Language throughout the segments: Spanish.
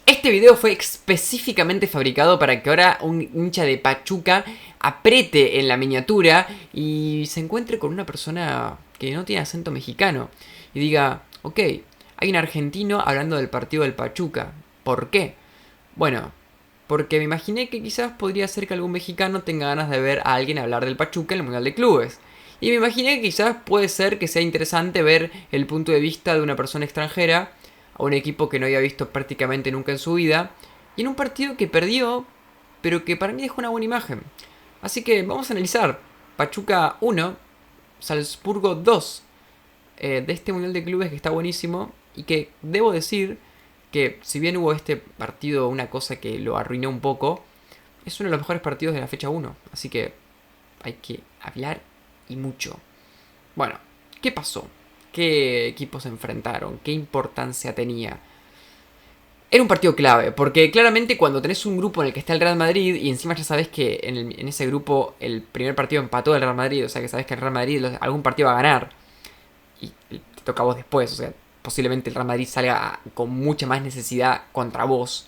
Este video fue específicamente fabricado para que ahora un hincha de Pachuca apriete en la miniatura y se encuentre con una persona que no tiene acento mexicano y diga, ok, hay un argentino hablando del partido del Pachuca. ¿Por qué? Bueno, porque me imaginé que quizás podría ser que algún mexicano tenga ganas de ver a alguien hablar del Pachuca en el Mundial de Clubes. Y me imaginé que quizás puede ser que sea interesante ver el punto de vista de una persona extranjera a un equipo que no había visto prácticamente nunca en su vida y en un partido que perdió, pero que para mí dejó una buena imagen. Así que vamos a analizar Pachuca 1, Salzburgo 2, de este Mundial de Clubes que está buenísimo y que debo decir que si bien hubo este partido una cosa que lo arruinó un poco, es uno de los mejores partidos de la fecha 1, así que hay que hablar y mucho. Bueno, ¿qué pasó? ¿Qué equipos se enfrentaron? ¿Qué importancia tenía? Era un partido clave, porque claramente cuando tenés un grupo en el que está el Real Madrid y encima ya sabes que en ese grupo el primer partido empató el Real Madrid, o sea que sabes que el Real Madrid algún partido va a ganar y te toca a vos después, o sea, posiblemente el Real Madrid salga con mucha más necesidad contra vos.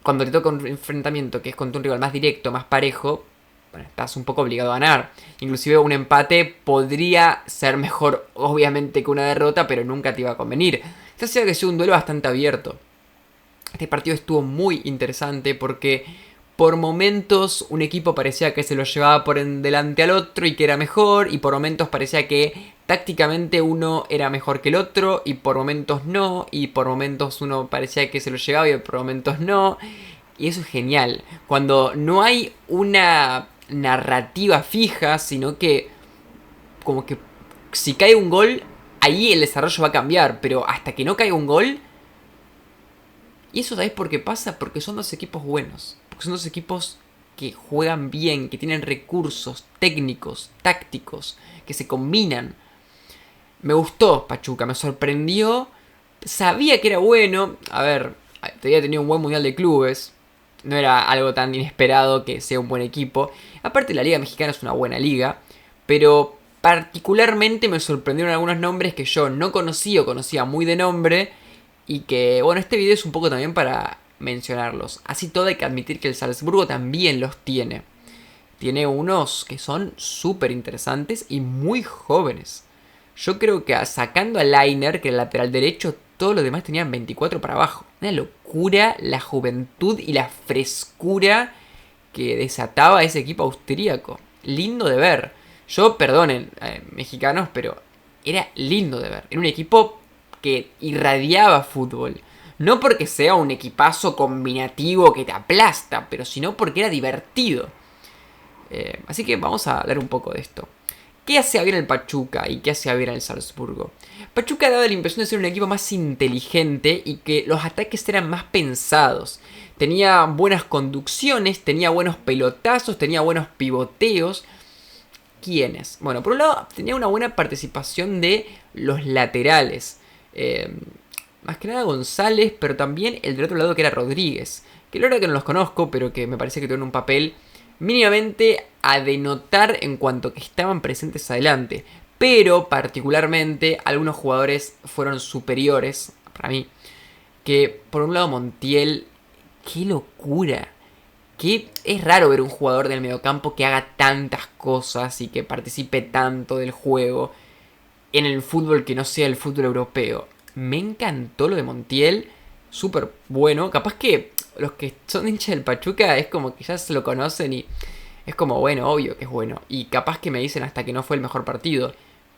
Cuando te toca un enfrentamiento que es contra un rival más directo, más parejo, bueno, estás un poco obligado a ganar. Inclusive un empate podría ser mejor, obviamente, que una derrota, pero nunca te iba a convenir. Esto hacía que sea un duelo bastante abierto. Este partido estuvo muy interesante porque por momentos un equipo parecía que se lo llevaba por en delante al otro y que era mejor, y por momentos parecía que tácticamente uno era mejor que el otro, y por momentos no, y por momentos uno parecía que se lo llevaba y por momentos no. Y eso es genial, cuando no hay una narrativa fija, sino que como que si cae un gol, ahí el desarrollo va a cambiar, pero hasta que no caiga un gol. Y eso sabéis por qué pasa, porque son dos equipos buenos, porque son dos equipos que juegan bien, que tienen recursos técnicos, tácticos, que se combinan. Me gustó Pachuca, me sorprendió, sabía que era bueno, a ver, te había tenido un buen mundial de clubes, no era algo tan inesperado que sea un buen equipo. Aparte la Liga Mexicana es una buena liga, pero particularmente me sorprendieron algunos nombres que yo no conocía o conocía muy de nombre y que, bueno, este video es un poco también para mencionarlos. Así todo hay que admitir que el Salzburgo también los tiene. Tiene unos que son súper interesantes y muy jóvenes. Yo creo que sacando a Lainer, que era el lateral derecho, todos los demás tenían 24 para abajo. Una locura la juventud y la frescura que desataba ese equipo austríaco. Lindo de ver. Yo, perdonen, mexicanos, pero era lindo de ver. Era un equipo que irradiaba fútbol. No porque sea un equipazo combinativo que te aplasta, pero sino porque era divertido. Así que vamos a hablar un poco de esto. ¿Qué hacía bien el Pachuca y qué hacía bien el Salzburgo? Pachuca daba la impresión de ser un equipo más inteligente y que los ataques eran más pensados. Tenía buenas conducciones, tenía buenos pelotazos, tenía buenos pivoteos. ¿Quiénes? Bueno, por un lado tenía una buena participación de los laterales. Más que nada González, pero también el del otro lado que era Rodríguez. Que la verdad que no los conozco, pero que me parece que tuvieron un papel mínimamente a denotar en cuanto que estaban presentes adelante. Pero particularmente algunos jugadores fueron superiores para mí. Que por un lado Montiel, qué locura. Que es raro ver un jugador del mediocampo que haga tantas cosas y que participe tanto del juego en el fútbol que no sea el fútbol europeo. Me encantó lo de Montiel, súper bueno. Capaz que los que son hinchas del Pachuca es como que ya se lo conocen y es como, bueno, obvio que es bueno. Y capaz que me dicen hasta que no fue el mejor partido,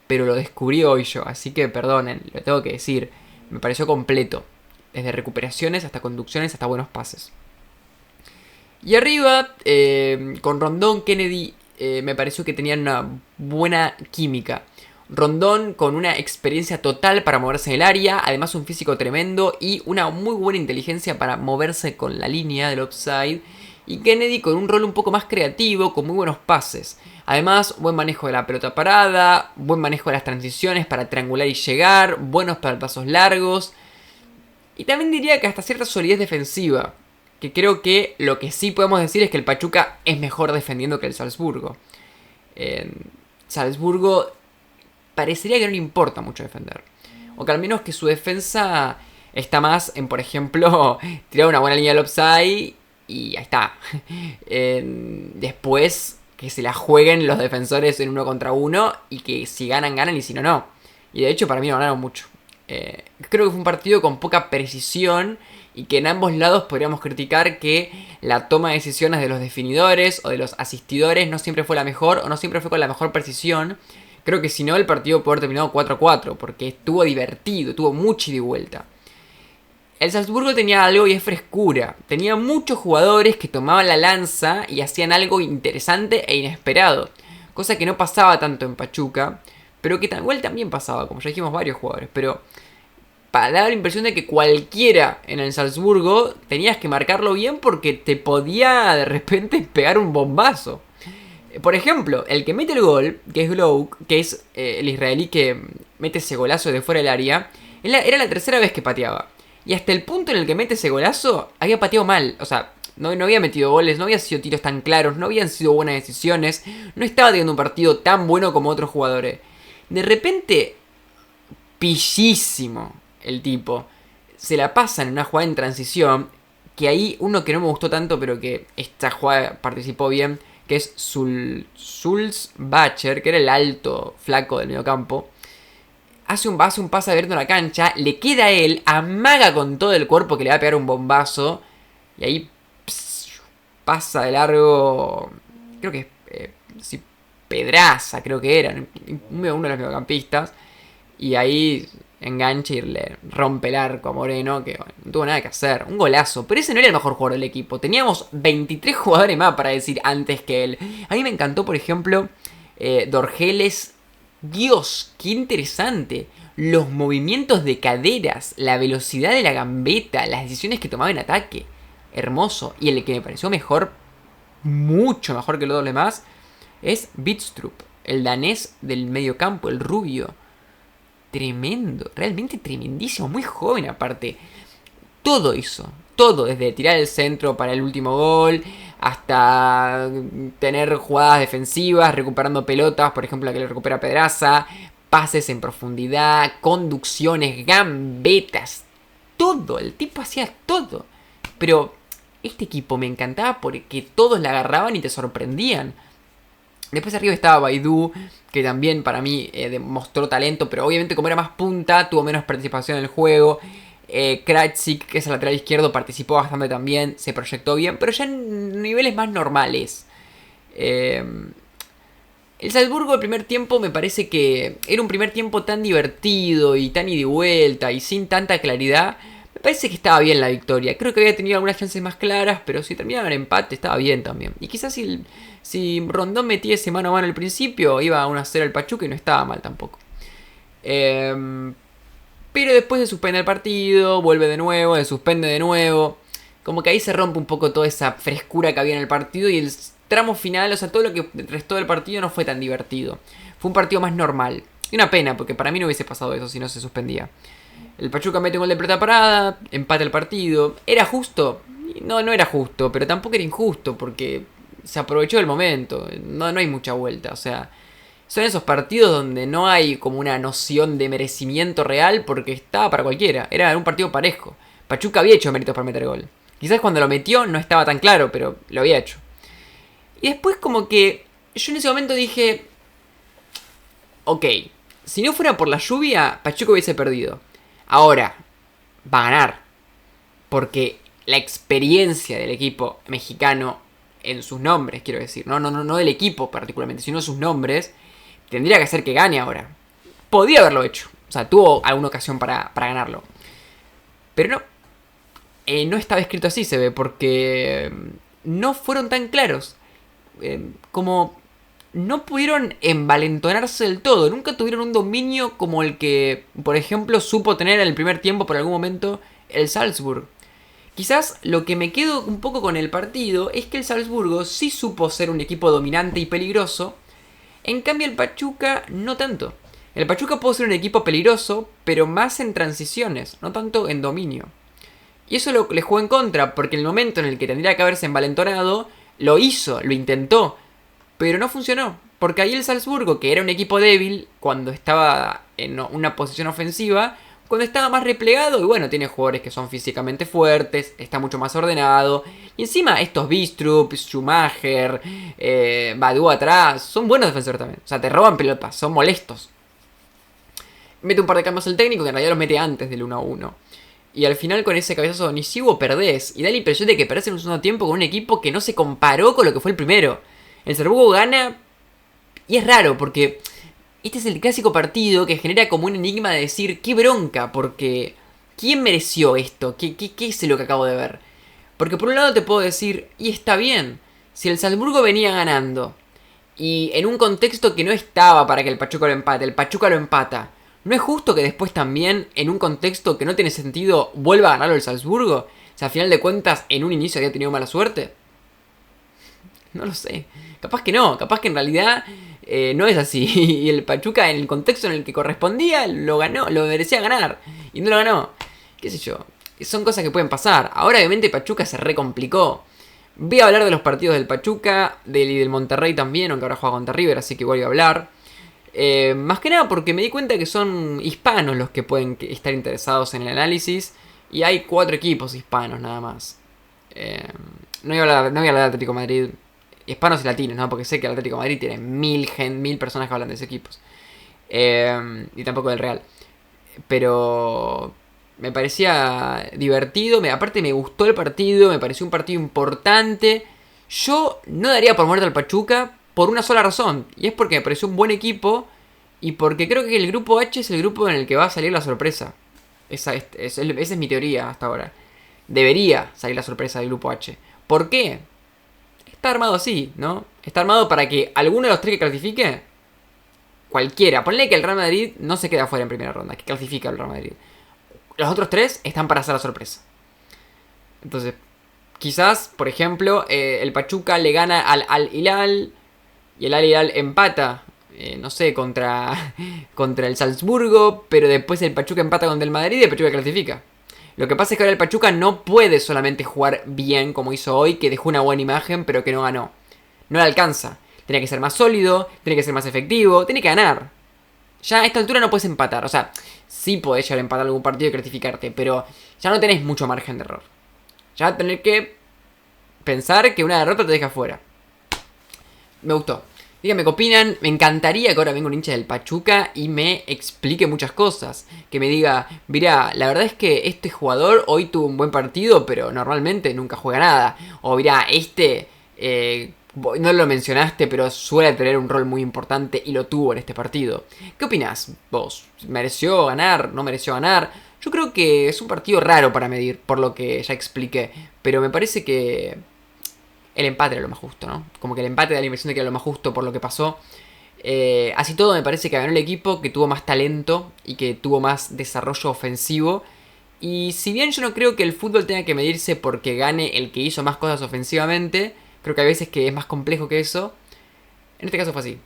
pero lo descubrí hoy yo, así que perdonen, lo tengo que decir. Me pareció completo, desde recuperaciones hasta conducciones hasta buenos pases. Y arriba, con Rondón, Kennedy, me pareció que tenían una buena química. Rondón con una experiencia total para moverse en el área, además un físico tremendo y una muy buena inteligencia para moverse con la línea del offside. Y Kennedy con un rol un poco más creativo, con muy buenos pases. Además, buen manejo de la pelota parada, buen manejo de las transiciones para triangular y llegar, buenos pelotazos largos. Y también diría que hasta cierta solidez defensiva. Que creo que lo que sí podemos decir es que el Pachuca es mejor defendiendo que el Salzburgo. Salzburgo parecería que no le importa mucho defender. O que al menos que su defensa Está más en, por ejemplo, tirar una buena línea del offside y ahí está. Después que se la jueguen los defensores en 1 contra 1 y que si ganan, ganan y si no, no. Y de hecho para mí no ganaron mucho. Creo que fue un partido con poca precisión y que en ambos lados podríamos criticar que la toma de decisiones de los definidores o de los asistidores no siempre fue la mejor o no siempre fue con la mejor precisión. Creo que si no el partido puede haber terminado 4-4 porque estuvo divertido, tuvo mucha ida y vuelta. El Salzburgo tenía algo y es frescura. Tenía muchos jugadores que tomaban la lanza y hacían algo interesante e inesperado. Cosa que no pasaba tanto en Pachuca, pero que igual también pasaba, como ya dijimos, varios jugadores. Pero daba la impresión de que cualquiera en el Salzburgo tenías que marcarlo bien porque te podía de repente pegar un bombazo. Por ejemplo, el que mete el gol, que es Glouk, que es el israelí que mete ese golazo de fuera del área, era la tercera vez que pateaba. Y hasta el punto en el que mete ese golazo, había pateado mal. O sea, no había metido goles, no había sido tiros tan claros, no habían sido buenas decisiones, no estaba teniendo un partido tan bueno como otros jugadores. De repente, pillísimo el tipo. Se la pasa en una jugada en transición, que ahí uno que no me gustó tanto, pero que esta jugada participó bien, que es Sulzbacher, que era el alto flaco del mediocampo. Hace un pase abierto en la cancha, le queda a él, amaga con todo el cuerpo que le va a pegar un bombazo. Y ahí pasa de largo, creo que sí, Pedraza, creo que era, uno de los mediocampistas. Y ahí engancha y le rompe el arco a Moreno, que bueno, no tuvo nada que hacer. Un golazo, pero ese no era el mejor jugador del equipo. Teníamos 23 jugadores más para decir antes que él. A mí me encantó, por ejemplo, Dorgeles. Dios, qué interesante. Los movimientos de caderas, la velocidad de la gambeta, las decisiones que tomaba en ataque. Hermoso. Y el que me pareció mejor, mucho mejor que los dos demás, es Bidstrup, el danés del mediocampo, el rubio. Tremendo, realmente tremendísimo, muy joven aparte. Todo hizo, todo, desde tirar el centro para el último gol hasta tener jugadas defensivas, recuperando pelotas, por ejemplo la que le recupera Pedraza, pases en profundidad, conducciones, gambetas, todo, el tipo hacía todo. Pero este equipo me encantaba porque todos la agarraban y te sorprendían. Después arriba estaba Baidú, que también para mí demostró talento, pero obviamente como era más punta, tuvo menos participación en el juego. Kratzik, que es el lateral izquierdo, participó bastante también, se proyectó bien, pero ya en niveles más normales. El Salzburgo el primer tiempo me parece que era un primer tiempo tan divertido y tan ida y vuelta y sin tanta claridad. Me parece que estaba bien la victoria. Creo que había tenido algunas chances más claras, pero si terminaba en empate estaba bien también. Y quizás si Rondón metía ese mano a mano al principio, iba a 1-0 el Pachuca y no estaba mal tampoco. Pero después se suspende el partido, vuelve de nuevo, se suspende de nuevo. Como que ahí se rompe un poco toda esa frescura que había en el partido y el tramo final, o sea, todo lo que restó del partido no fue tan divertido. Fue un partido más normal. Y una pena, porque para mí no hubiese pasado eso si no se suspendía. El Pachuca mete un gol de pelota parada, empata el partido. ¿Era justo? No era justo, pero tampoco era injusto, porque se aprovechó del momento. No hay mucha vuelta, o sea... Son esos partidos donde no hay como una noción de merecimiento real porque estaba para cualquiera. Era un partido parejo. Pachuca había hecho méritos para meter gol. Quizás cuando lo metió no estaba tan claro, pero lo había hecho. Y después como que yo en ese momento dije... Ok, si no fuera por la lluvia, Pachuca hubiese perdido. Ahora, va a ganar. Porque la experiencia del equipo mexicano en sus nombres, quiero decir. No del equipo particularmente, sino sus nombres... Tendría que hacer que gane ahora. Podía haberlo hecho. O sea, tuvo alguna ocasión para ganarlo. Pero no. No estaba escrito así, se ve. Porque no fueron tan claros. Como no pudieron envalentonarse del todo. Nunca tuvieron un dominio como el que, por ejemplo, supo tener en el primer tiempo por algún momento el Salzburg. Quizás lo que me quedo un poco con el partido es que el Salzburgo sí supo ser un equipo dominante y peligroso. En cambio el Pachuca no tanto. El Pachuca puede ser un equipo peligroso, pero más en transiciones, no tanto en dominio. Y eso le jugó en contra, porque en el momento en el que tendría que haberse envalentonado, lo hizo, lo intentó, pero no funcionó. Porque ahí el Salzburgo, que era un equipo débil, cuando estaba en una posición ofensiva, cuando estaba más replegado, y bueno, tiene jugadores que son físicamente fuertes, está mucho más ordenado. Y encima estos Bistrup, Schumacher, Badou atrás, son buenos defensores también. O sea, te roban pelotas, son molestos. Mete un par de cambios el técnico que en realidad los mete antes del 1-1. Y al final con ese cabezazo de Nisivo perdés. Y da la impresión de que perdés en un segundo tiempo con un equipo que no se comparó con lo que fue el primero. El Salzburgo gana. Y es raro porque este es el clásico partido que genera como un enigma de decir qué bronca. Porque ¿quién mereció esto? ¿Qué es lo que acabo de ver? Porque por un lado te puedo decir, y está bien. Si el Salzburgo venía ganando y en un contexto que no estaba para que el Pachuca lo empate, el Pachuca lo empata. ¿No es justo que después también, en un contexto que no tiene sentido, vuelva a ganarlo el Salzburgo? O sea, a final de cuentas, en un inicio había tenido mala suerte. No lo sé. Capaz que no, capaz que en realidad no es así. Y el Pachuca, en el contexto en el que correspondía, lo ganó, lo merecía ganar. Y no lo ganó. Qué sé yo. Son cosas que pueden pasar. Ahora, obviamente, Pachuca se recomplicó. Voy a hablar de los partidos del Pachuca, del Monterrey también, aunque ahora juega contra River, así que igual voy a hablar. Más que nada porque me di cuenta que son hispanos los que pueden estar interesados en el análisis. Y hay 4 equipos hispanos nada más. No voy a hablar de Atlético de Madrid. Hispanos y latinos, ¿no? Porque sé que el Atlético de Madrid tiene 1000 personas que hablan de ese equipos. Y tampoco del Real. Pero me parecía divertido. Aparte me gustó el partido. Me pareció un partido importante. Yo no daría por muerto al Pachuca por una sola razón. Y es porque me pareció un buen equipo. Y porque creo que el grupo H es el grupo en el que va a salir la sorpresa. Esa es mi teoría hasta ahora. Debería salir la sorpresa del grupo H. ¿Por qué? Está armado así, ¿no? Está armado para que alguno de los 3 que clasifique, cualquiera. Ponle que el Real Madrid no se queda afuera en primera ronda, que clasifica el Real Madrid. Los otros 3 están para hacer la sorpresa. Entonces, quizás, por ejemplo, el Pachuca le gana al Al-Hilal y el Al-Hilal empata, no sé, contra el Salzburgo, pero después el Pachuca empata contra el Madrid y el Pachuca clasifica. Lo que pasa es que ahora el Pachuca no puede solamente jugar bien como hizo hoy, que dejó una buena imagen pero que no ganó. No le alcanza. Tiene que ser más sólido, tiene que ser más efectivo, tiene que ganar. Ya a esta altura no puedes empatar. O sea, sí podés llegar a empatar algún partido y clasificarte, pero ya no tenés mucho margen de error. Ya vas a tener que pensar que una derrota te deja fuera. Me gustó. Díganme qué opinan. Me encantaría que ahora venga un hincha del Pachuca y me explique muchas cosas. Que me diga, mirá, la verdad es que este jugador hoy tuvo un buen partido, pero normalmente nunca juega nada. O mirá, no lo mencionaste, pero suele tener un rol muy importante y lo tuvo en este partido. ¿Qué opinás vos? ¿Mereció ganar? ¿No mereció ganar? Yo creo que es un partido raro para medir, por lo que ya expliqué. Pero me parece que el empate era lo más justo, ¿no? Como que el empate da la impresión de que era lo más justo por lo que pasó. Así todo me parece que ganó el equipo que tuvo más talento y que tuvo más desarrollo ofensivo. Y si bien yo no creo que el fútbol tenga que medirse porque gane el que hizo más cosas ofensivamente, creo que hay veces que es más complejo que eso. En este caso fue así.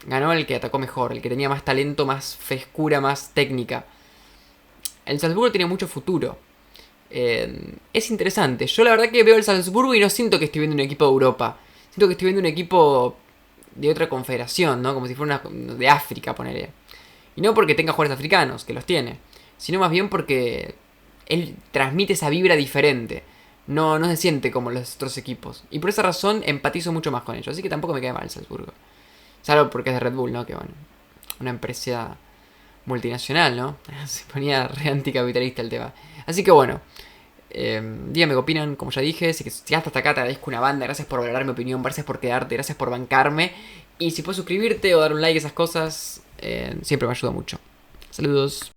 Ganó el que atacó mejor, el que tenía más talento, más frescura, más técnica. El Salzburgo tiene mucho futuro. Es interesante. Yo la verdad que veo el Salzburgo y no siento que estoy viendo un equipo de Europa. Siento que estoy viendo un equipo de otra confederación, ¿no? Como si fuera de África, ponele. Y no porque tenga jugadores africanos, que los tiene. Sino más bien porque él transmite esa vibra diferente. No se siente como los otros equipos. Y por esa razón empatizo mucho más con ellos. Así que tampoco me cae mal el Salzburgo. Salvo porque es de Red Bull, ¿no? Que bueno, una empresa multinacional, ¿no? Se ponía re anticapitalista el tema. Así que bueno, díganme qué opinan, como ya dije. Si llegaste hasta acá te agradezco una banda. Gracias por valorar mi opinión, gracias por quedarte, gracias por bancarme. Y si puedes suscribirte o dar un like, esas cosas, siempre me ayuda mucho. Saludos.